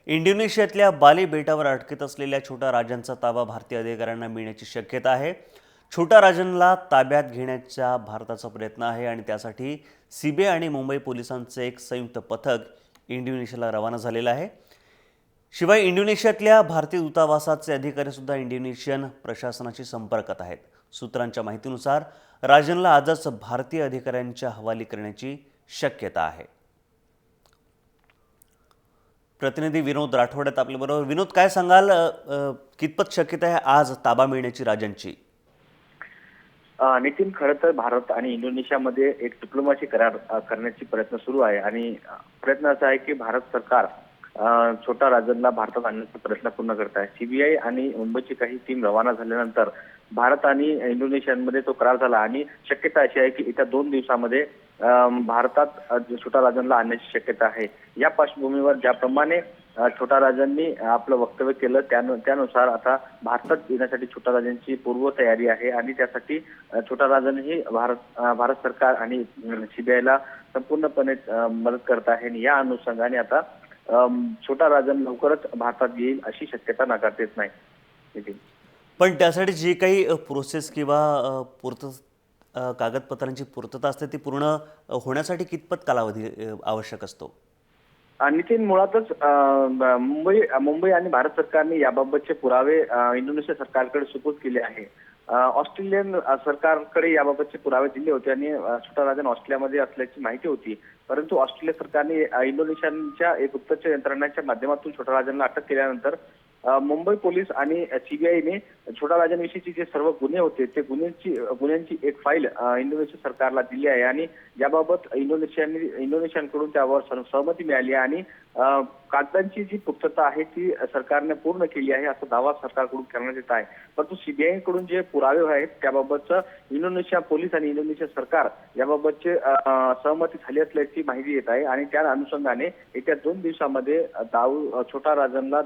इंडोनेशियातल्या बाली बेटावर अटकेत असलेल्या छोटा राजनचा ताबा भारतीय अधिकाऱ्यांना मिळण्याची शक्यता आहे। छोटा राजनला ताब्यात घेण्याचा भारताचा प्रयत्न आहे आणि त्यासाठी सीबीआय आणि मुंबई पोलिसांचे एक संयुक्त पथक इंडोनेशियाला रवाना झालेलं आहे। शिवाय इंडोनेशियातल्या भारतीय दूतावासाचे अधिकारी सुद्धा इंडोनेशियन प्रशासनाशी संपर्कात आहेत। सूत्रांच्या माहितीनुसार राजनला आजच भारतीय अधिकाऱ्यांच्या हवाली करण्याची शक्यता आहे। प्रतिनिधी विनोद राठोड आहेत आपल्याबरोबर। विनोद, काय सांगाल, कितपत शक्यता आहे आज ताबा मिळण्याची राजनची? नितीन, खरं तर भारत आणि इंडोनेशियामध्ये एक डिप्लोमॅसी करार करण्याची प्रयत्न सुरू आहे आणि प्रयत्न असा आहे की भारत सरकार छोटा राजनला भारतात आणण्याचा प्रयत्न पूर्ण करत आहे। सीबीआय आणि मुंबईची काही टीम रवाना झाल्यानंतर भारत आणि इंडोनेशियामध्ये तो करार झाला आणि शक्यता अशी आहे की येत्या 2 दिवसामध्ये भारतात छोटा राजनला आणण्याची शक्यता आहे। या पार्श्वभूमीवर ज्याप्रमाणे छोटा राजननी आपलं वक्तव्य केलं त्यानुसार आता भारतात येण्यासाठी छोटा राजनची पूर्वतयारी आहे आणि त्यासाठी छोटा राजन ही भारत सरकार आणि सीबीआयला संपूर्णपणे मदत करत आहे आणि या अनुषंगाने आता छोटा राजन लवकरच भारतात येईल अशी शक्यता नाकारता येत नाही। पण त्यासाठी जी काही प्रोसेस किंवा कागदपत्रांची पूर्तता असते ती पूर्ण होण्यासाठी कितपत कालावधी आवश्यक असतो? नितीन, मुळातच मुंबई आणि भारत सरकारने याबाबतचे पुरावे इंडोनेशिया सरकारकडे सुपूर्द केले आहे। ऑस्ट्रेलियन सरकारकडे याबाबतचे पुरावे दिले होते आणि छोटा राजन ऑस्ट्रेलियामध्ये असल्याची माहिती होती, परंतु ऑस्ट्रेलिया सरकारने इंडोनेशियाच्या एक गुप्तचर यंत्रणांच्या माध्यमातून छोटा राजनला अटक केल्यानंतर मुंबई पोलीस आणि सीबीआयने छोटा राजनविषयीचे जे सर्व गुन्हे होते ते गुन्ह्यांची एक फाईल इंडोनेशिया सरकारला दिली आहे आणि याबाबत इंडोनेशियाकडून त्यावर सहमती मिळाली आहे आणि कागदांची जी पूर्तता आहे ती सरकारने पूर्ण केली आहे असा दावा सरकारकडून करण्यात येत आहे। परंतु सीबीआय कडून जे पुरावे आहेत त्याबाबतचं इंडोनेशिया पोलीस आणि इंडोनेशिया सरकार याबाबतचे सहमती झाली असल्याची माहिती येत आहे आणि त्या अनुषंगाने येत्या 2 दिवसामध्ये छोटा राजनला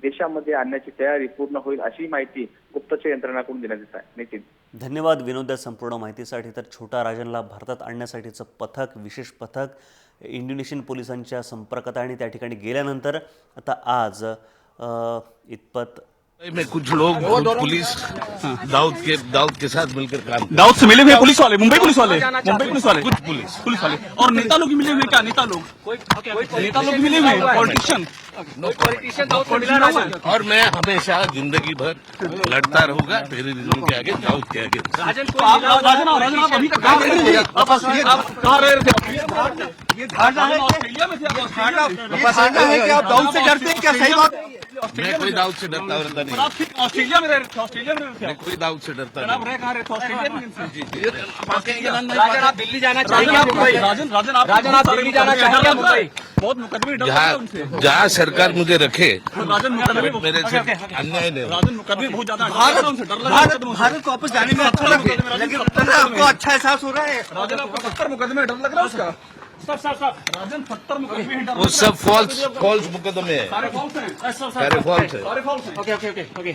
देशामध्ये आणण्याची तयारी पूर्ण होईल अशी माहिती गुप्तचर यंत्रणाकडून देण्यात येत आहे। नितीन, धन्यवाद विनोद संपूर्ण माहितीसाठी। तर छोटा राजनला भारतात आणण्यासाठीचं पथक, विशेष पथक इंडोनेशियन पोलिसांच्या संपर्कात आणि त्या ठिकाणी गेल्यानंतर आता आज इतपत में कुछ लोग पुलिस दाऊद के साथ मिलकर काम दाऊद से मिले हुए पुलिस वाले, मुंबई पुलिस वाले कुछ पुलिस वाले और नेता लोग भी मिले हुए। क्या नेता लोग मिले हुए? पॉलिटिशियन और मैं हमेशा जिंदगी भर लड़ता रहूंगा टेररिज्म के आगे, दाऊद के आगे। राजन आप अभी तक कहाँ रह रहे थे? ये ऑस्ट्रेलिया में थे। है कि आप दाऊद से डरते हैं? क्या सही बात? मैं कोई दाऊद से डरता नहीं। आप ऑस्ट्रेलिया में रह रहे थे? मैं कोई दाऊद से डरता आप रह कहाँ रहे थे? ऑस्ट्रेलिया में। राजन, आप दिल्ली जाना चाहिए? राजन आप दिल्ली जाना चाहिए? मुंबई बहुत मुकदमे डर लगता है उनसे। जहाँ सरकार मुझे रखे राजन मुकदमे मेरे से अन्याय नहीं। राजन मुकदमे बहुत ज्यादा भारत को वापस जाने में अच्छा लेकिन आपको अच्छा एहसास हो रहा है? राजन आपको 70 मुकदमे डर लग रहा है उसका? राजन 70 मुकदमे वो सब फॉल्स मुकदमे है, सारे फॉल्स हैं। सारे फॉल्स है। ओके।